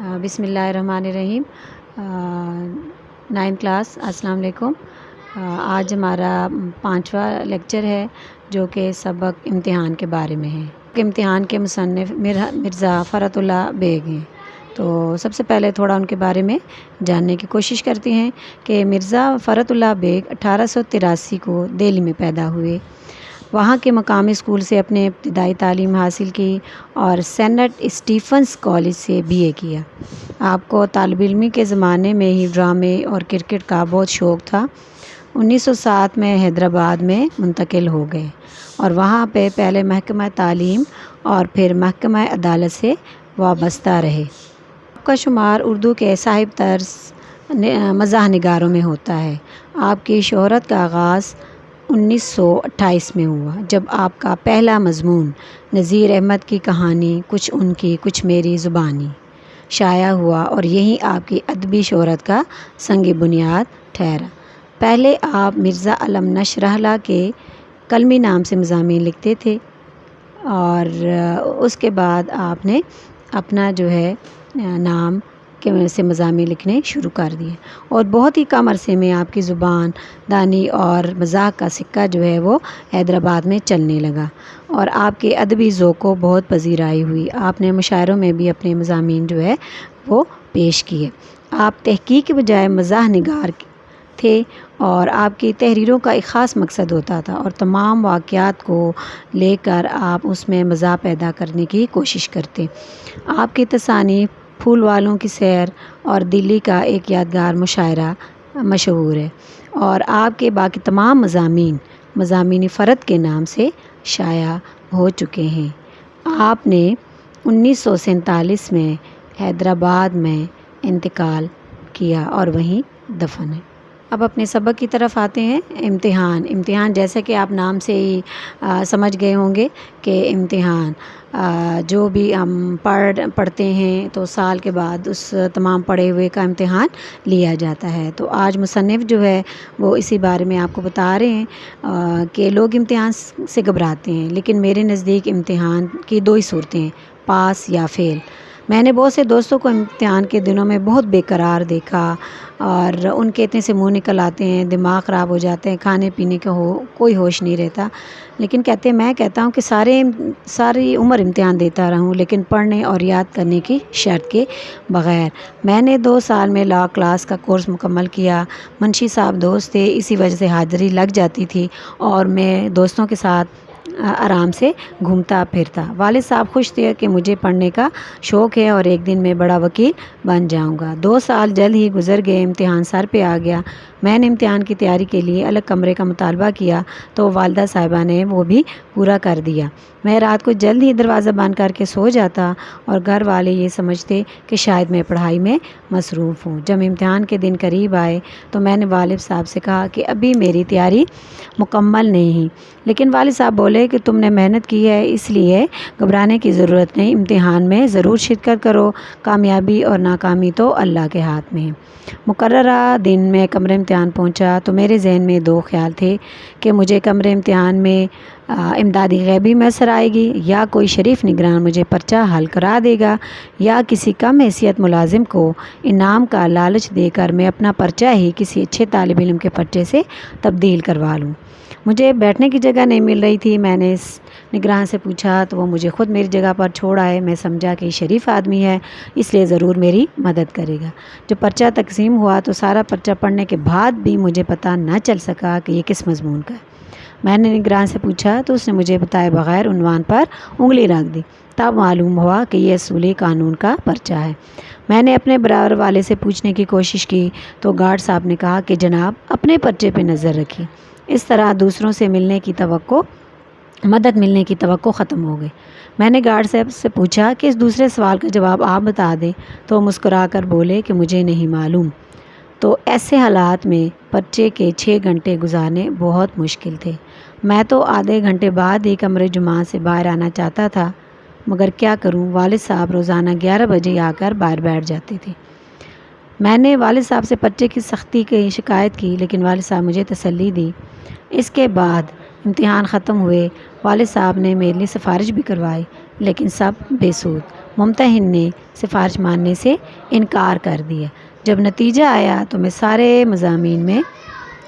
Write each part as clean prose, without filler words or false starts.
بسم اللہ الرحمن الرحیم۔ 9 کلاس، السلام علیکم۔ آج ہمارا 5واں لیکچر ہے جو کہ سبق امتحان کے بارے میں ہے۔ امتحان کے مصنف مرزا فرت اللہ بیگ ہیں، تو سب سے پہلے تھوڑا ان کے بارے میں جاننے کی کوشش کرتے ہیں کہ مرزا فرت اللہ بیگ 1883 کو دہلی میں پیدا ہوئے۔ وہاں کے مقامی اسکول سے اپنے ابتدائی تعلیم حاصل کی اور سینٹ اسٹیفنس کالج سے BA کیا۔ آپ کو طالب علمی کے زمانے میں ہی ڈرامے اور کرکٹ کا بہت شوق تھا۔ 1907 میں حیدرآباد میں منتقل ہو گئے اور وہاں پہ پہلے محکمہ تعلیم اور پھر محکمہ عدالت سے وابستہ رہے۔ آپ کا شمار اردو کے صاحب طرز مزاح نگاروں میں ہوتا ہے۔ آپ کی شہرت کا آغاز 1928 میں ہوا جب آپ کا پہلا مضمون نذیر احمد کی کہانی کچھ ان کی کچھ میری زبانی شائع ہوا اور یہی آپ کی ادبی شہرت کا سنگ بنیاد ٹھہرا۔ پہلے آپ مرزا علم نشرحلہ کے قلمی نام سے مضامین لکھتے تھے اور اس کے بعد آپ نے اپنا جو ہے نام کے سے مضامین لکھنے شروع کر دیے اور بہت ہی کم عرصے میں آپ کی زبان دانی اور مزاح کا سکہ جو ہے وہ حیدرآباد میں چلنے لگا اور آپ کے ادبی ذوق کو بہت پذیرائی ہوئی۔ آپ نے مشاعروں میں بھی اپنے مضامین جو ہے وہ پیش کیے۔ آپ تحقیق کے بجائے مزاح نگار تھے اور آپ کی تحریروں کا ایک خاص مقصد ہوتا تھا اور تمام واقعات کو لے کر آپ اس میں مزاح پیدا کرنے کی کوشش کرتے۔ آپ کی تصانیف پھول والوں کی سیر اور دلی کا ایک یادگار مشاعرہ مشہور ہے اور آپ کے باقی تمام مضامین فرد کے نام سے شائع ہو چکے ہیں۔ آپ نے 1947 میں حیدرآباد میں انتقال کیا اور وہیں دفن ہے۔ اب اپنے سبق کی طرف آتے ہیں۔ امتحان جیسا کہ آپ نام سے ہی سمجھ گئے ہوں گے کہ امتحان جو بھی ہم پڑھتے ہیں تو سال کے بعد اس تمام پڑھے ہوئے کا امتحان لیا جاتا ہے۔ تو آج مصنف جو ہے وہ اسی بارے میں آپ کو بتا رہے ہیں کہ لوگ امتحان سے گھبراتے ہیں، لیکن میرے نزدیک امتحان کی 2 ہی صورتیں ہیں، پاس یا فیل۔ میں نے بہت سے دوستوں کو امتحان کے دنوں میں بہت بے قرار دیکھا اور ان کے اتنے سے منہ نکل آتے ہیں، دماغ خراب ہو جاتے ہیں، کھانے پینے کا کوئی ہوش نہیں رہتا، لیکن میں کہتا ہوں کہ ساری عمر امتحان دیتا رہوں لیکن پڑھنے اور یاد کرنے کی شرط کے بغیر۔ میں نے 2 سال میں لا کلاس کا کورس مکمل کیا۔ منشی صاحب دوست تھے، اسی وجہ سے حاضری لگ جاتی تھی اور میں دوستوں کے ساتھ آرام سے گھومتا پھرتا۔ والد صاحب خوش تھے کہ مجھے پڑھنے کا شوق ہے اور ایک دن میں بڑا وکیل بن جاؤں گا۔ 2 سال جلد ہی گزر گئے، امتحان سر پہ آ گیا۔ میں نے امتحان کی تیاری کے لیے الگ کمرے کا مطالبہ کیا تو والدہ صاحبہ نے وہ بھی پورا کر دیا۔ میں رات کو جلد ہی دروازہ بند کر کے سو جاتا اور گھر والے یہ سمجھتے کہ شاید میں پڑھائی میں مصروف ہوں۔ جب امتحان کے دن قریب آئے تو میں نے والد صاحب سے کہا کہ ابھی میری تیاری مکمل نہیں، لیکن والد صاحب بولے کہ تم نے محنت کی ہے اس لیے گھبرانے کی ضرورت نہیں، امتحان میں ضرور شرکت کرو، کامیابی اور ناکامی تو اللہ کے ہاتھ میں ہے۔ مقررہ دن میں کمرے امتحان پہنچا تو میرے ذہن میں 2 خیال تھے کہ مجھے کمرے امتحان میں امدادی غیبی میسر آئے گی یا کوئی شریف نگران مجھے پرچہ حل کرا دے گا یا کسی کم حیثیت ملازم کو انعام کا لالچ دے کر میں اپنا پرچہ ہی کسی اچھے طالب علم کے پرچے سے تبدیل کروا لوں۔ مجھے بیٹھنے کی جگہ نہیں مل رہی تھی۔ میں نے اس نگران سے پوچھا تو وہ مجھے خود میری جگہ پر چھوڑ آئے۔ میں سمجھا کہ یہ شریف آدمی ہے اس لیے ضرور میری مدد کرے گا۔ جب پرچہ تقسیم ہوا تو سارا پرچہ پڑھنے کے بعد بھی مجھے پتہ نہ چل سکا کہ یہ کس مضمون کا ہے۔ میں نے نگران سے پوچھا تو اس نے مجھے بتائے بغیر عنوان پر انگلی رکھ دی۔ تب معلوم ہوا کہ یہ اصولی قانون کا پرچہ ہے۔ میں نے اپنے برابر والے سے پوچھنے کی کوشش کی تو گارڈ صاحب نے کہا کہ جناب اپنے پرچے پہ نظر رکھیے۔ اس طرح دوسروں سے مدد ملنے کی توقع ختم ہو گئی۔ میں نے گارڈ صاحب سے پوچھا کہ اس دوسرے سوال کا جواب آپ بتا دیں تو وہ مسکرا کر بولے کہ مجھے نہیں معلوم۔ تو ایسے حالات میں پرچے کے 6 گھنٹے گزارنے بہت مشکل تھے۔ میں تو آدھے گھنٹے بعد ہی کمرے جماعت سے باہر آنا چاہتا تھا، مگر کیا کروں، والد صاحب روزانہ 11 بجے آ کر باہر بیٹھ جاتے تھے۔ میں نے والد صاحب سے پرچے کی سختی کی شکایت کی لیکن والد صاحب مجھے تسلی دی۔ اس کے بعد امتحان ختم ہوئے، والد صاحب نے میرے لیے سفارش بھی کروائی لیکن سب بے سود۔ ممتحن نے سفارش ماننے سے انکار کر دیا۔ جب نتیجہ آیا تو میں سارے مضامین میں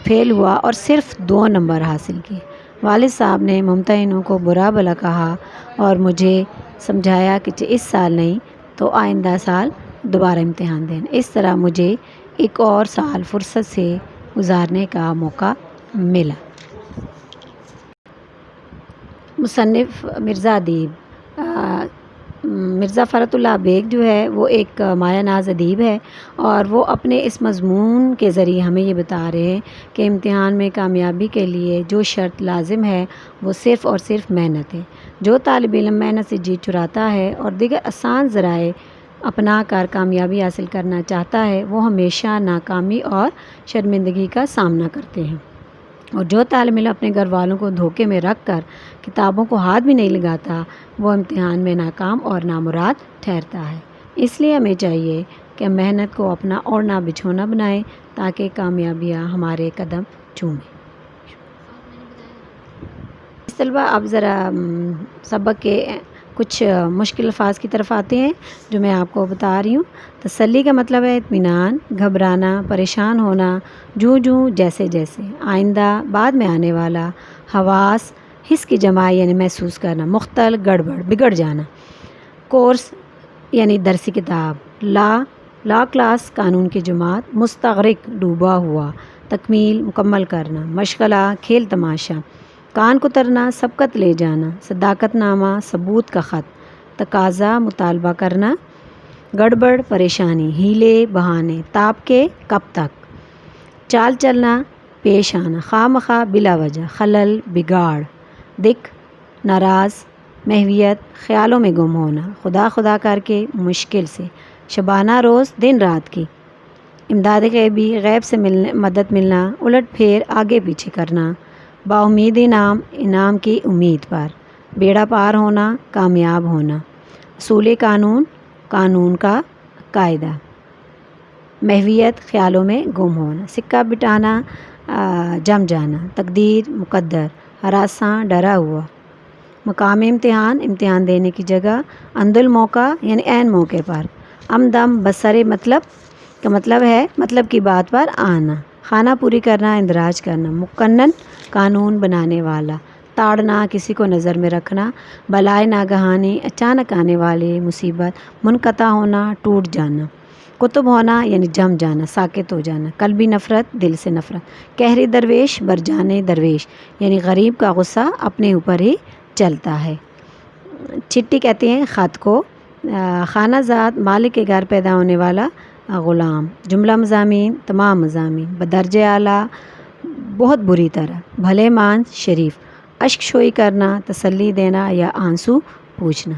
فیل ہوا اور صرف 2 نمبر حاصل کیے۔ والد صاحب نے ممتحنوں کو برا بھلا کہا اور مجھے سمجھایا کہ اس سال نہیں تو آئندہ سال دوبارہ امتحان دینا۔ اس طرح مجھے ایک اور سال فرصت سے گزارنے کا موقع ملا۔ مصنف مرزا ادیب مرزا فرت اللہ بیگ جو ہے وہ ایک مایہ ناز ادیب ہے، اور وہ اپنے اس مضمون کے ذریعے ہمیں یہ بتا رہے ہیں کہ امتحان میں کامیابی کے لیے جو شرط لازم ہے وہ صرف اور صرف محنت ہے۔ جو طالب علم محنت سے جی چراتا ہے اور دیگر آسان ذرائع اپنا کر کامیابی حاصل کرنا چاہتا ہے وہ ہمیشہ ناکامی اور شرمندگی کا سامنا کرتے ہیں، اور جو طالب علم اپنے گھر والوں کو دھوکے میں رکھ کر کتابوں کو ہاتھ بھی نہیں لگاتا وہ امتحان میں ناکام اور نامراد ٹھہرتا ہے۔ اس لیے ہمیں چاہیے کہ محنت کو اپنا اوڑھنا بچھونا بنائیں تاکہ کامیابیاں ہمارے قدم چومیں۔ طلبہ اب ذرا سبق کے کچھ مشکل الفاظ کی طرف آتے ہیں جو میں آپ کو بتا رہی ہوں۔ تسلی کا مطلب ہے اطمینان، گھبرانا، پریشان ہونا، جوں جیسے جیسے، آئندہ، بعد میں آنے والا، حواس، حس کی جمع یعنی محسوس کرنا، مختل، گڑبڑ، بگڑ جانا، کورس یعنی درسی کتاب، لا کلاس قانون کی جماعت، مستغرق ڈوبا ہوا، تکمیل مکمل کرنا، مشغلہ کھیل تماشا، کان کترنا سبقت لے جانا، صداقت نامہ ثبوت کا خط، تقاضا مطالبہ کرنا، گڑبڑ پریشانی، ہیلے بہانے، تاپ کے کب تک، چال چلنا پیش آنا، خواہ مخواہ بلا وجہ، خلل بگاڑ، دکھ ناراض، محویت خیالوں میں گم ہونا، خدا خدا کر کے مشکل سے، شبانہ روز دن رات کی، امداد غیبی غیب سے مدد ملنا، الٹ پھیر آگے پیچھے کرنا، باامید انعام کی امید پر، بیڑا پار ہونا کامیاب ہونا، اصول قانون کا قاعدہ، محویت خیالوں میں گم ہونا، سکہ بٹانا جم جانا، تقدیر مقدر، ہراساں ڈرا ہوا، مقام امتحان دینے کی جگہ، عند الموقع یعنی عین موقع پر، عمدم بسر مطلب کا مطلب ہے مطلب کی بات پر آنا، خانہ پوری کرنا اندراج کرنا، مقنن قانون بنانے والا، تاڑنا کسی کو نظر میں رکھنا، بلائے ناگہانی اچانک آنے والی مصیبت، منقطع ہونا ٹوٹ جانا، کتب ہونا یعنی جم جانا ساکت ہو جانا، قلبی نفرت دل سے نفرت، قہری درویش برجانے درویش یعنی غریب کا غصہ اپنے اوپر ہی چلتا ہے۔ چٹھی کہتے ہیں خط کو، خانہ زاد مالک کے گھر پیدا ہونے والا غلام، جملہ مضامین تمام مضامین، بدرجہ اعلیٰ بہت بری طرح، بھلے مانس شریف، اشک شوئی کرنا تسلی دینا یا آنسو پوچھنا۔